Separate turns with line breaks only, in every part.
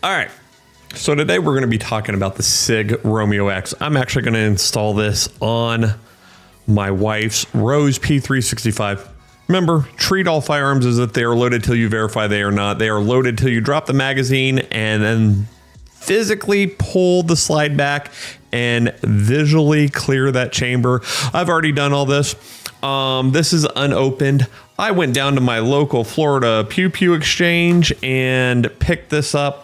All right. So today we're going to be talking about the Sig RomeoX. I'm actually going to install this on my wife's Rose P365. Remember, treat all firearms as if they are loaded till you verify they are not. They are loaded till you drop the magazine and then physically pull the slide back and visually clear that chamber. I've already done all this. This is unopened. I went down to my local Florida Pew Pew exchange and picked this up,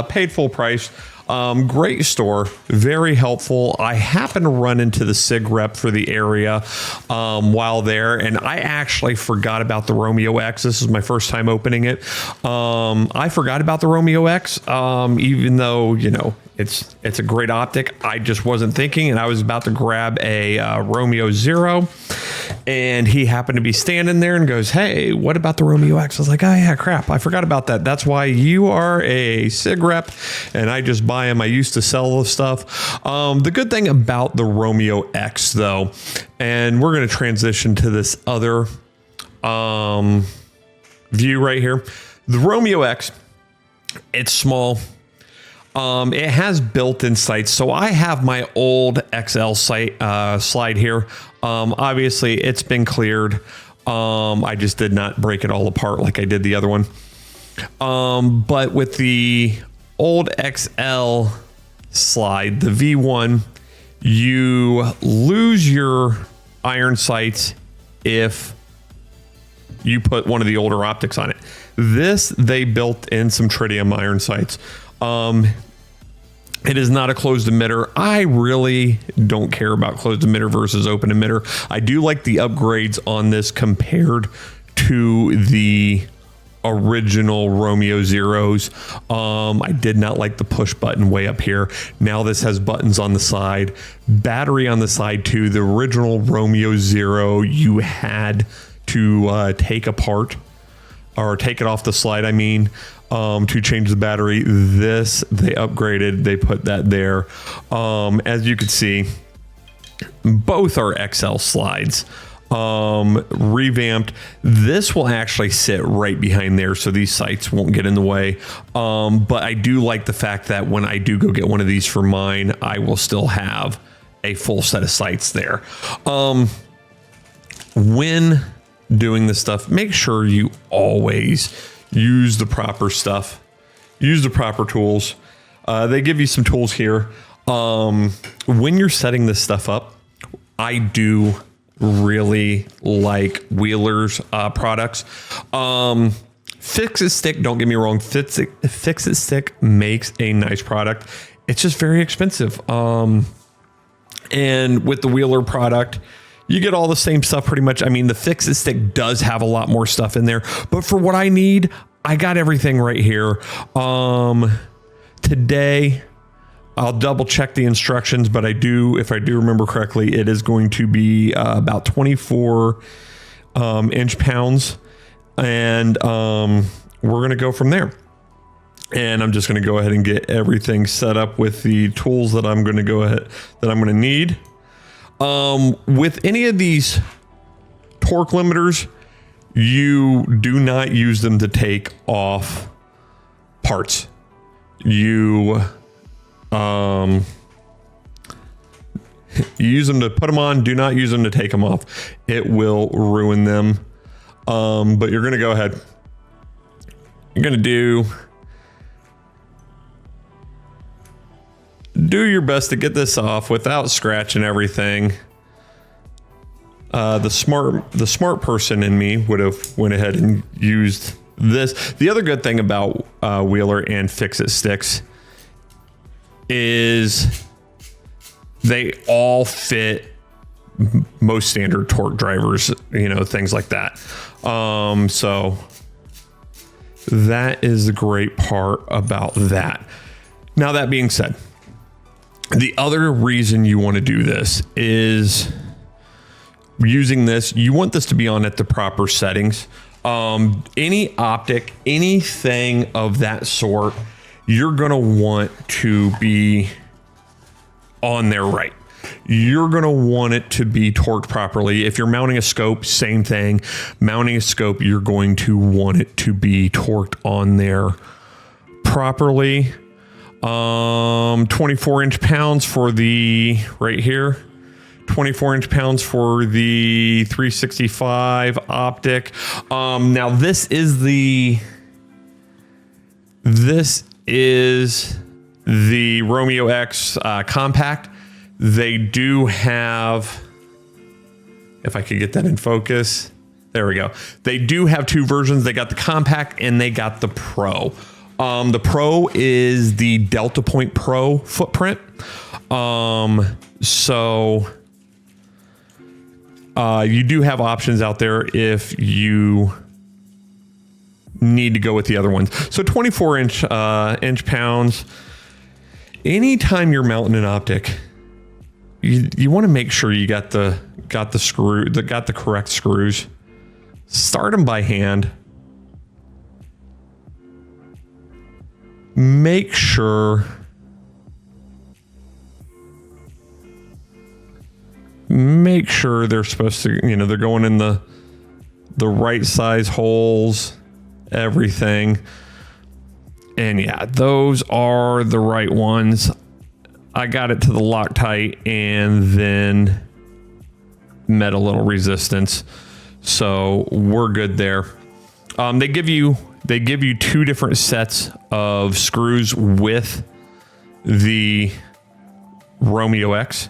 paid full price. Great store, very helpful. I happened to run into the Sig rep for the area while there, and I actually forgot about the RomeoX. This is my first time opening it. I forgot about the RomeoX, even though, you know, it's a great optic. I just wasn't thinking, and I was about to grab a Romeo 0, and he happened to be standing there and goes, "Hey, what about the RomeoX?" I was like, "Oh yeah, crap, I forgot about that. That's why you are a Sig rep," and I just buy them. I used to sell the stuff. The good thing about the Romeo X, though, and we're going to transition to this other view right here. The Romeo X, it's small. It has built-in sights. So I have my old XL sight slide here. Obviously, it's been cleared. I just did not break it all apart like I did the other one. But with the old XL slide, the V1, you lose your iron sights if you put one of the older optics on it. This, they built in some tritium iron sights. It is not a closed emitter. I really don't care about closed emitter versus open emitter. I do like the upgrades on this compared to the original Romeo Zeros. I did not like the push button way up here. Now this has buttons on the side, battery on the side too. The original Romeo Zero, you had to take apart or take it off the slide, I mean, to change the battery. This, they upgraded, they put that there. As you can see, both are XL slides. Revamped. This will actually sit right behind there, so these sights won't get in the way. But I do like the fact that when I do go get one of these for mine, I will still have a full set of sights there. When doing this stuff, make sure you always use the proper stuff, use the proper tools. They give you some tools here. When you're setting this stuff up, I do really like Wheeler's products. Fix-It Stick, don't get me wrong, Fix-It Stick makes a nice product. It's just very expensive. And with the Wheeler product, you get all the same stuff pretty much. I mean, the Fix-It Stick does have a lot more stuff in there, but for what I need, I got everything right here. Today, I'll double check the instructions, but if I do remember correctly, it is going to be about 24 inch pounds, and we're going to go from there. And I'm just going to go ahead and get everything set up with the tools that I'm going to need. With any of these torque limiters, you do not use them to take off parts. You use them to put them on. Do not use them to take them off. It will ruin them. But you're going to go ahead. You're going to do your best to get this off without scratching everything. The smart person in me would have went ahead and used this. The other good thing about Wheeler and Fix-It Sticks is they all fit most standard torque drivers, you know, things like that. So that is the great part about that. Now, that being said, the other reason you want to do this is using this, you want this to be on at the proper settings. Any optic, anything of that sort, you're going to want to be on there right. You're going to want it to be torqued properly. If you're mounting a scope, same thing. Mounting a scope, you're going to want it to be torqued on there properly. 24 inch pounds for the right here. 24 inch pounds for the 365 Optic. Now this is the Romeo X compact. They do have, if I could get that in focus, there we go. They do have two versions. They got the compact and they got the Pro. The Pro is the Delta Point Pro footprint. So you do have options out there if you need to go with the other ones. So 24 inch pounds. Anytime you're mounting an optic, you want to make sure you got the correct screws. Start them by hand. Make sure they're supposed to, they're going in the right size holes, everything. And yeah, those are the right ones. I got it to the Loctite and then met a little resistance. So we're good there. They give you two different sets of screws with the Romeo X.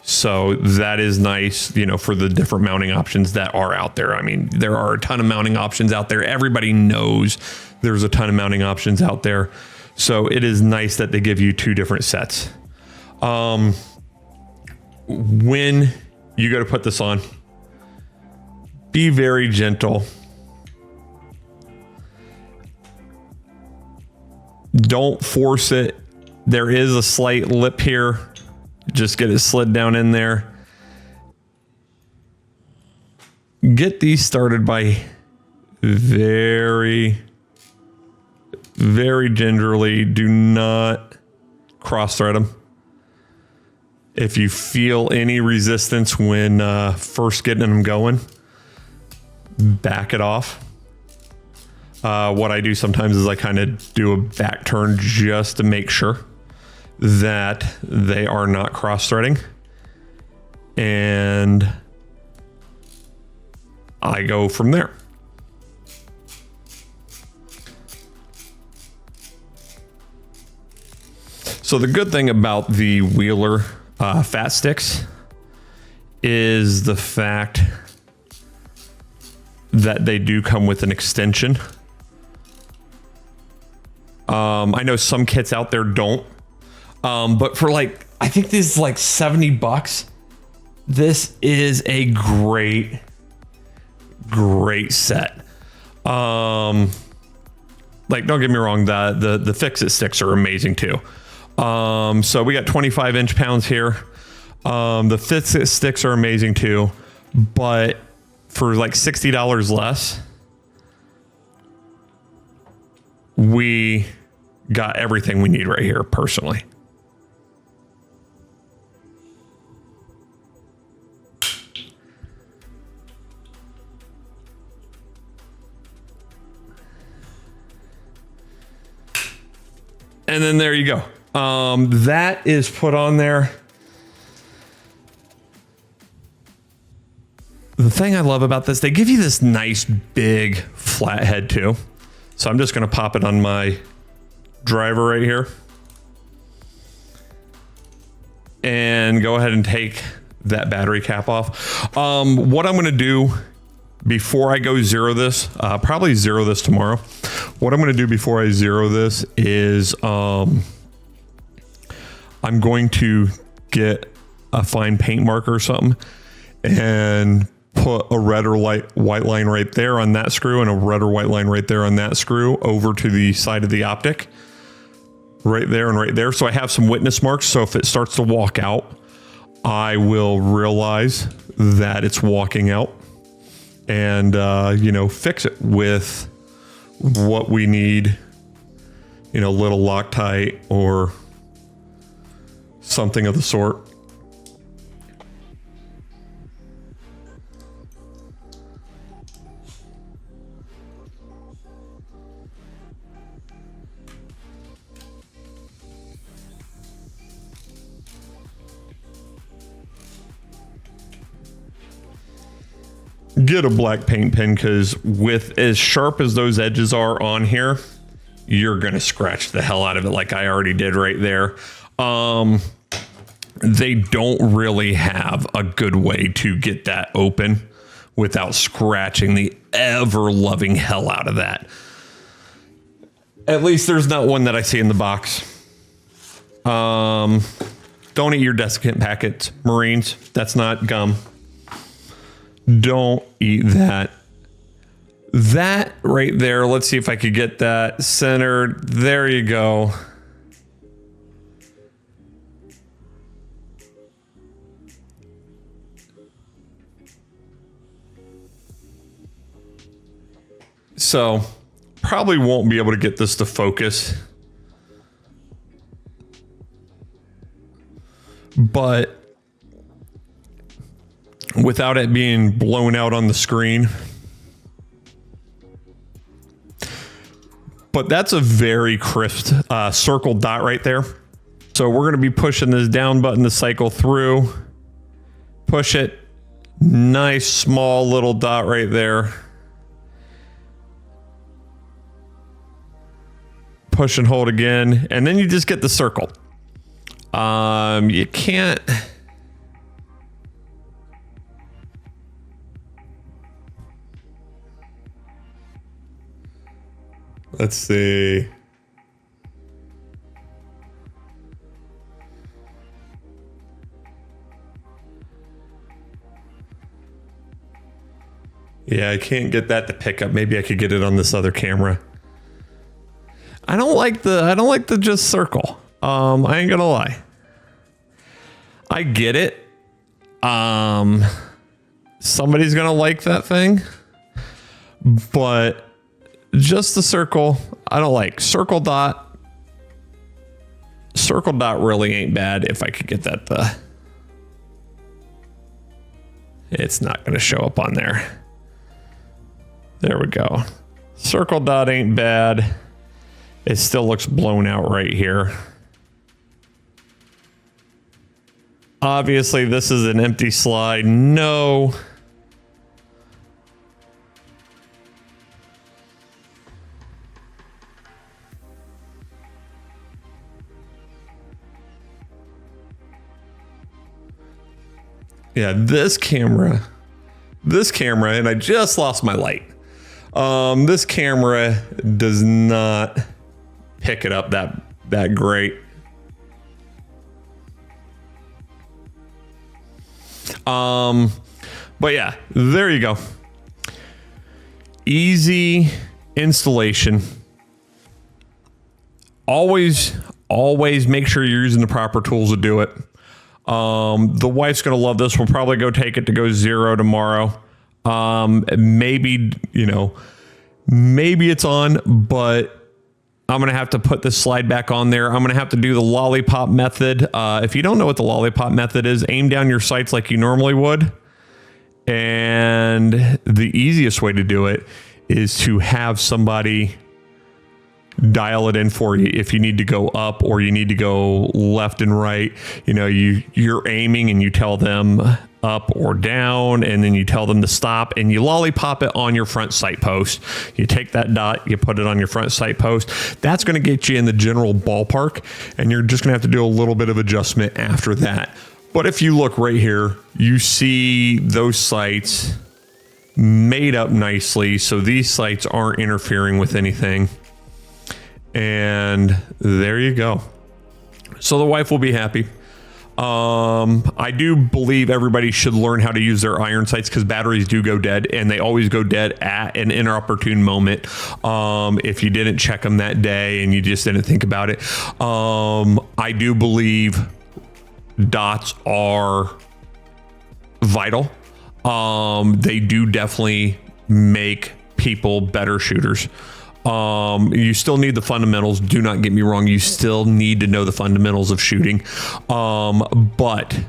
So that is nice, for the different mounting options that are out there. I mean, there are a ton of mounting options out there. Everybody knows there's a ton of mounting options out there. So it is nice that they give you two different sets. When you go to put this on, be very gentle. Don't force it. There is a slight lip here. Just get it slid down in there. Get these started by very, very gingerly. Do not cross thread them. If you feel any resistance when first getting them going, back it off. What I do sometimes is I kind of do a back turn just to make sure that they are not cross-threading. And I go from there. So the good thing about the Wheeler fat sticks is the fact that they do come with an extension. I know some kits out there don't. But for I think this is like $70. This is a great set. Don't get me wrong, the fix-it sticks are amazing too. So we got 25 inch pounds here. The fix-it sticks are amazing too, but for like $60 less, we got everything we need right here personally. And then there you go. That is put on there. The thing I love about this, they give you this nice big flat head too. So I'm just going to pop it on my driver right here. And go ahead and take that battery cap off. What I'm going to do before I go zero this, probably zero this tomorrow. What I'm going to do before I zero this is I'm going to get a fine paint marker or something and put a red or white line right there on that screw and a red or white line right there on that screw over to the side of the optic. Right there and right there. So I have some witness marks. So if it starts to walk out, I will realize that it's walking out and, fix it with what we need, little Loctite or something of the sort. get a black paint pen, because with as sharp as those edges are on here, you're gonna scratch the hell out of it like I already did right there. They don't really have a good way to get that open without scratching the ever-loving hell out of that. At least there's not one that I see in the box. Don't eat your desiccant packets, Marines. That's not gum. Don't eat that. That right there, let's see if I could get that centered. There you go. So, probably won't be able to get this to focus. But without it being blown out on the screen. But that's a very crisp circle dot right there. So we're going to be pushing this down button to cycle through. Push it. Nice small little dot right there. Push and hold again. And then you just get the circle. You can't... Let's see. Yeah, I can't get that to pick up. Maybe I could get it on this other camera. I don't like the just circle. I ain't gonna lie. I get it. Somebody's gonna like that thing, but just the circle, I don't like. Circle dot really ain't bad if I could get that it's not gonna show up on there. There we go. Circle dot ain't bad. It still looks blown out right here. Obviously, this is an empty slide. No. Yeah, this camera, and I just lost my light. This camera does not pick it up that great. But yeah, there you go. Easy installation. Always make sure you're using the proper tools to do it. The wife's gonna love this. We'll probably go take it to go 0 tomorrow. Maybe it's on, but I'm going to have to put this slide back on there. I'm going to have to do the Lollipop method. If you don't know what the Lollipop method is, aim down your sights like you normally would. And the easiest way to do it is to have somebody dial it in for you. If you need to go up or you need to go left and right, you're aiming and you tell them up or down, and then you tell them to stop, and you lollipop it on your front sight post. You take that dot, you put it on your front sight post. That's going to get you in the general ballpark, and you're just going to have to do a little bit of adjustment after that. But if you look right here, you see those sights made up nicely, so these sights aren't interfering with anything. And there you go. So the wife will be happy. I do believe everybody should learn how to use their iron sights, because batteries do go dead, and they always go dead at an inopportune moment. If you didn't check them that day and you just didn't think about it. I do believe dots are vital. They do definitely make people better shooters. You still need the fundamentals. Do not get me wrong. You still need to know the fundamentals of shooting. But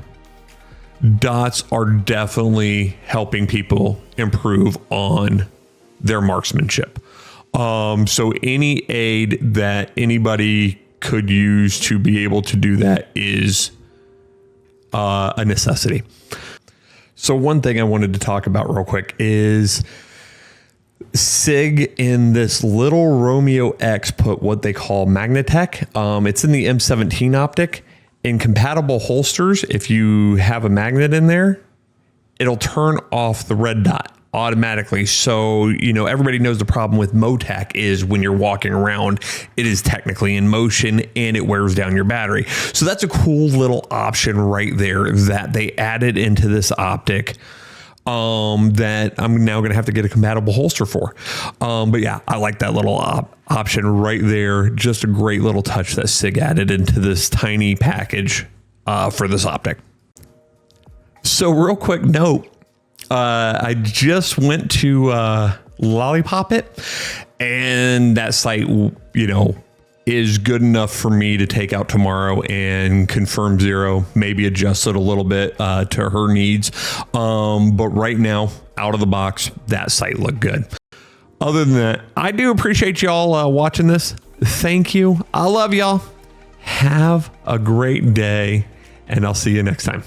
dots are definitely helping people improve on their marksmanship. So any aid that anybody could use to be able to do that is a necessity. So one thing I wanted to talk about real quick is Sig in this little Romeo X put what they call Magnetech. It's in the M17 optic. In compatible holsters, if you have a magnet in there, it'll turn off the red dot automatically. So, you know, everybody knows the problem with Motec is when you're walking around, it is technically in motion and it wears down your battery. So that's a cool little option right there that they added into this optic that I'm now going to have to get a compatible holster for. But yeah, I like that little option right there. Just a great little touch that Sig added into this tiny package for this optic. So real quick note, I just went to Lollipop it, and that site, you know, is good enough for me to take out tomorrow and confirm zero, maybe adjust it a little bit to her needs. But right now, out of the box, that site looked good. Other than that, I do appreciate y'all watching this. Thank you. I love y'all. Have a great day, and I'll see you next time.